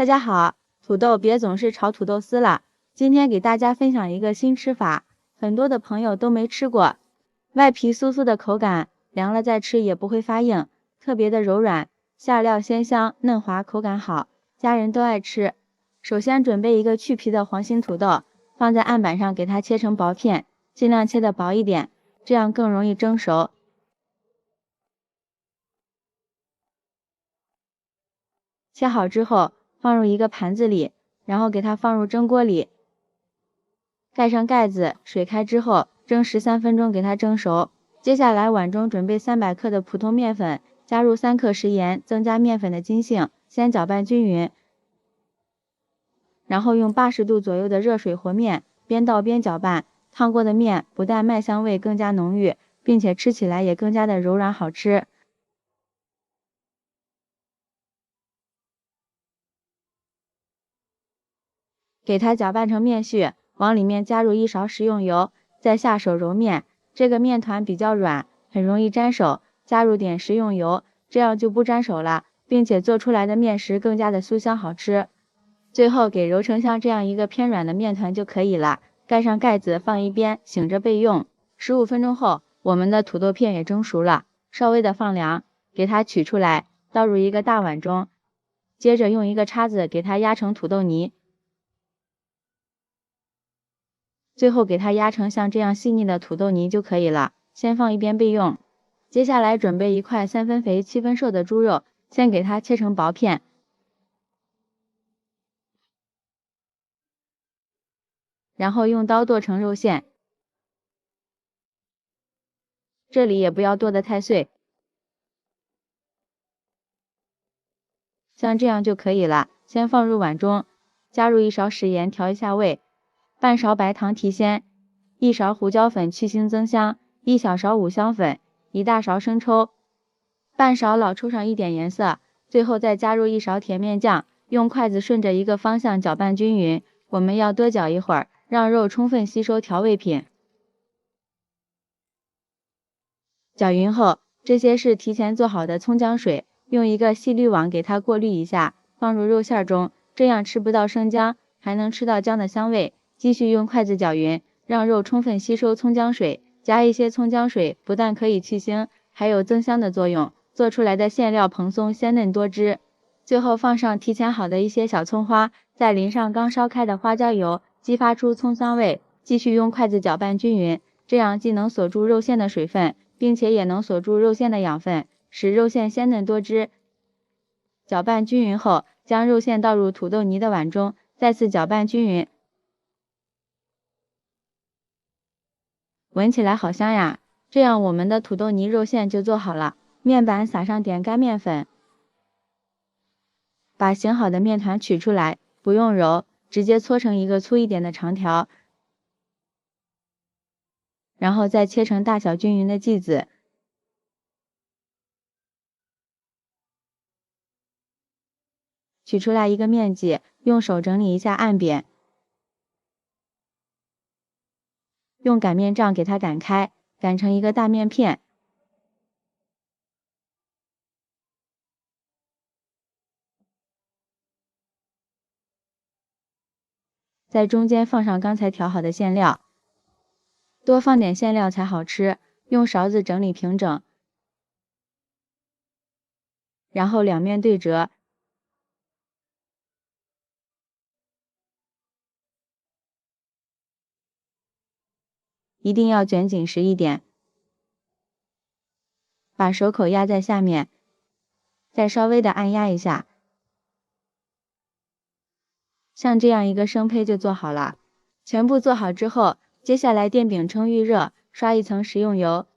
大家好，土豆别总是炒土豆丝了。今天给大家分享一个新吃法，很多的朋友都没吃过。外皮酥酥的口感，凉了再吃也不会发硬，特别的柔软，下料鲜香嫩滑，口感好，家人都爱吃。首先准备一个去皮的黄心土豆，放在案板上给它切成薄片，尽量切的薄一点，这样更容易蒸熟。切好之后，放入一个盘子里，然后给它放入蒸锅里，盖上盖子，水开之后蒸13分钟，给它蒸熟。接下来碗中准备300克的普通面粉，加入3克食盐，增加面粉的筋性，先搅拌均匀，然后用80度左右的热水和面，边倒边搅拌。烫过的面不但麦香味更加浓郁，并且吃起来也更加的柔软好吃。给它搅拌成面絮，往里面加入1勺食用油，再下手揉面。这个面团比较软，很容易粘手，加入点食用油，这样就不粘手了，并且做出来的面食更加的酥香好吃。最后给揉成像这样一个偏软的面团就可以了，盖上盖子放一边，醒着备用。15分钟后，我们的土豆片也蒸熟了，稍微的放凉，给它取出来，倒入一个大碗中，接着用一个叉子给它压成土豆泥。最后给它压成像这样细腻的土豆泥就可以了，先放一边备用。接下来准备一块3分肥7分瘦的猪肉，先给它切成薄片，然后用刀剁成肉馅，这里也不要剁得太碎，像这样就可以了。先放入碗中，加入1勺食盐调一下味，半勺白糖提鲜，1勺胡椒粉去腥增香，1小勺五香粉，1大勺生抽，半勺老抽上一点颜色，最后再加入1勺甜面酱，用筷子顺着一个方向搅拌均匀。我们要多搅一会儿，让肉充分吸收调味品。搅匀后，这些是提前做好的葱姜水，用一个细滤网给它过滤一下，放入肉馅中，这样吃不到生姜，还能吃到姜的香味。继续用筷子搅匀，让肉充分吸收葱姜水，加一些葱姜水，不但可以去腥，还有增香的作用，做出来的馅料蓬松鲜嫩多汁。最后放上提前好的一些小葱花，再淋上刚烧开的花椒油，激发出葱香味。继续用筷子搅拌均匀，这样既能锁住肉馅的水分，并且也能锁住肉馅的养分，使肉馅鲜嫩多汁。搅拌均匀后，将肉馅倒入土豆泥的碗中，再次搅拌均匀。闻起来好香呀！这样我们的土豆泥肉馅就做好了。面板撒上点干面粉，把醒好的面团取出来，不用揉，直接搓成一个粗一点的长条，然后再切成大小均匀的剂子。取出来一个面剂，用手整理一下按扁，用擀面杖给它擀开，擀成一个大面片。在中间放上刚才调好的馅料，多放点馅料才好吃，用勺子整理平整，然后两面对折，一定要卷紧实一点，把手口压在下面，再稍微的按压一下，像这样一个生胚就做好了。全部做好之后，接下来电饼称预热，刷一层食用油，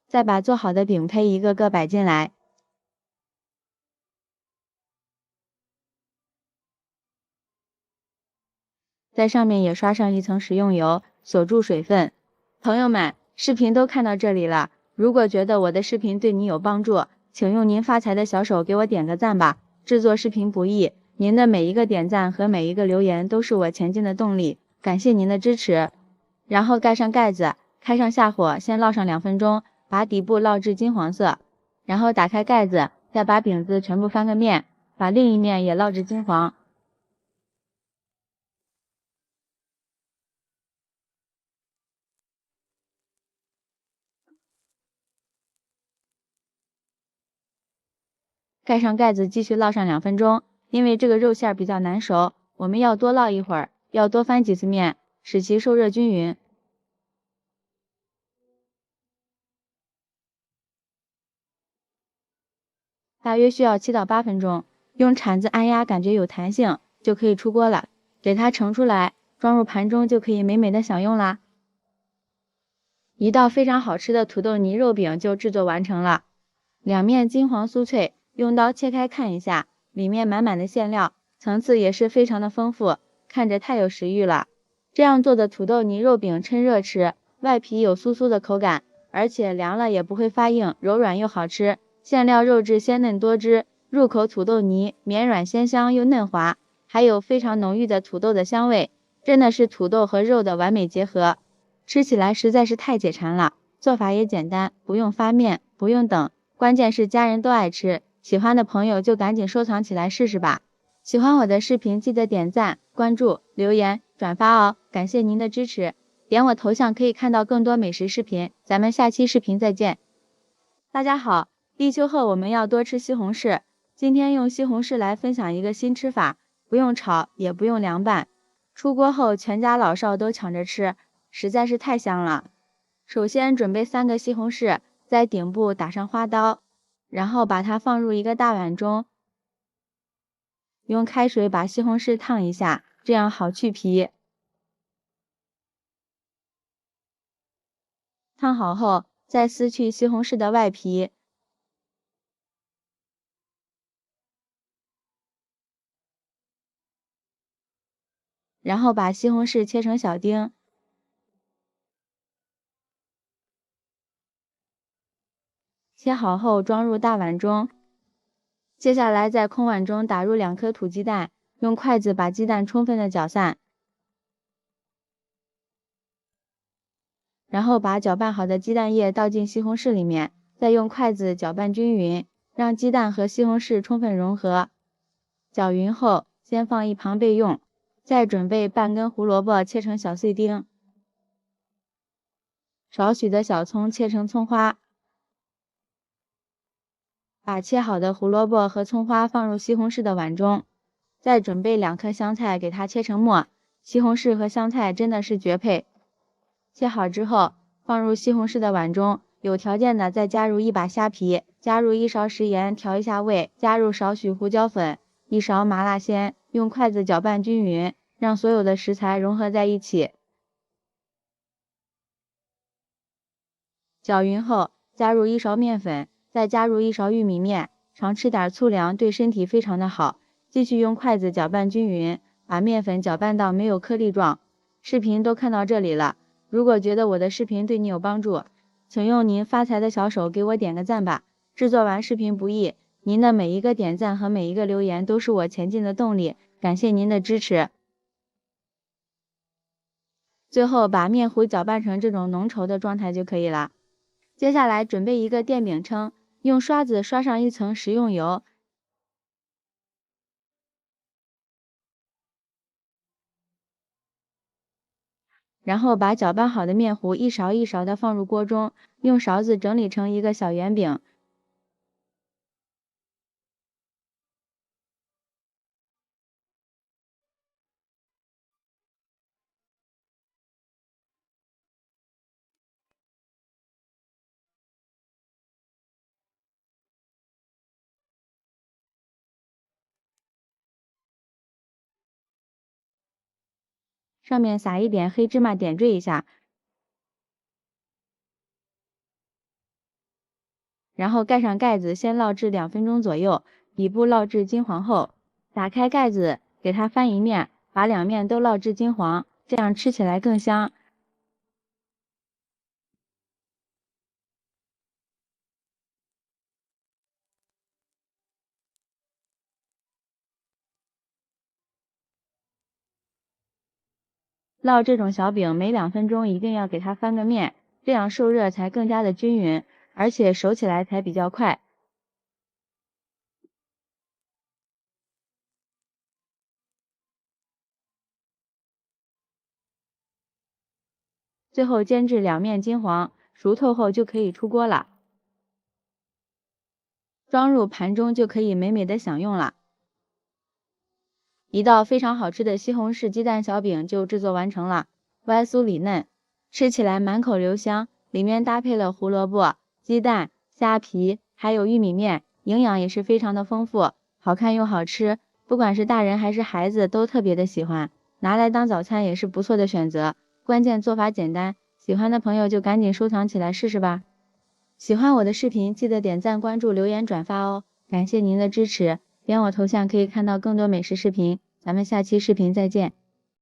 再把做好的饼胚一个个摆进来，在上面也刷上一层食用油，锁住水分。朋友们，视频都看到这里了，如果觉得我的视频对你有帮助，请用您发财的小手给我点个赞吧。制作视频不易，您的每一个点赞和每一个留言都是我前进的动力，感谢您的支持。然后盖上盖子，开上下火，先烙上2分钟，把底部烙至金黄色，然后打开盖子，再把饼子全部翻个面，把另一面也烙至金黄。盖上盖子继续烙上2分钟，因为这个肉馅比较难熟，我们要多烙一会儿，要多翻几次面，使其受热均匀。大约需要7到8分钟，用铲子按压，感觉有弹性就可以出锅了。给它盛出来，装入盘中就可以美美的享用啦。一道非常好吃的土豆泥肉饼就制作完成了，两面金黄酥脆，用刀切开看一下，里面满满的馅料，层次也是非常的丰富，看着太有食欲了。这样做的土豆泥肉饼趁热吃，外皮有酥酥的口感，而且凉了也不会发硬，柔软又好吃。馅料肉质鲜嫩多汁，入口土豆泥绵软鲜香又嫩滑，还有非常浓郁的土豆的香味，真的是土豆和肉的完美结合，吃起来实在是太解馋了。做法也简单，不用发面，不用等，关键是家人都爱吃，喜欢的朋友就赶紧收藏起来试试吧。喜欢我的视频记得点赞、关注、留言、转发哦，感谢您的支持。点我头像可以看到更多美食视频，咱们下期视频再见。大家好，立秋后我们要多吃西红柿，今天用西红柿来分享一个新吃法，不用炒，也不用凉拌，出锅后全家老少都抢着吃，实在是太香了。首先准备3个西红柿，在顶部打上花刀，然后把它放入一个大碗中，用开水把西红柿烫一下，这样好去皮。烫好后，再撕去西红柿的外皮，然后把西红柿切成小丁，切好后装入大碗中。接下来在空碗中打入2颗土鸡蛋，用筷子把鸡蛋充分的搅散，然后把搅拌好的鸡蛋液倒进西红柿里面，再用筷子搅拌均匀，让鸡蛋和西红柿充分融合。搅匀后，先放一旁备用。再准备半根胡萝卜切成小碎丁，少许的小葱切成葱花。把切好的胡萝卜和葱花放入西红柿的碗中，再准备2颗香菜，给它切成末。西红柿和香菜真的是绝配。切好之后，放入西红柿的碗中，有条件的再加入1把虾皮，加入1勺食盐调一下味，加入少许胡椒粉，1勺麻辣鲜，用筷子搅拌均匀，让所有的食材融合在一起。搅匀后，加入1勺面粉，再加入1勺玉米面，常吃点粗粮对身体非常的好。继续用筷子搅拌均匀，把面粉搅拌到没有颗粒状。视频都看到这里了，如果觉得我的视频对你有帮助，请用您发财的小手给我点个赞吧。制作完视频不易，您的每一个点赞和每一个留言都是我前进的动力，感谢您的支持。最后把面糊搅拌成这种浓稠的状态就可以了。接下来准备一个电饼铛，用刷子刷上1层食用油，然后把搅拌好的面糊1勺1勺的放入锅中，用勺子整理成一个小圆饼。上面撒一点黑芝麻点缀一下，然后盖上盖子，先烙制2分钟左右，底部烙至金黄后，打开盖子，给它翻一面，把2面都烙至金黄，这样吃起来更香。烙这种小饼每2分钟一定要给它翻个面，这样受热才更加的均匀，而且熟起来才比较快。最后煎至两面金黄，熟透后就可以出锅了，装入盘中就可以美美的享用了。一道非常好吃的西红柿鸡蛋小饼就制作完成了，外酥里嫩，吃起来满口留香，里面搭配了胡萝卜、鸡蛋、虾皮，还有玉米面，营养也是非常的丰富，好看又好吃，不管是大人还是孩子都特别的喜欢，拿来当早餐也是不错的选择。关键做法简单，喜欢的朋友就赶紧收藏起来试试吧。喜欢我的视频，记得点赞、关注、留言、转发哦，感谢您的支持。点我头像可以看到更多美食视频，咱们下期视频再见。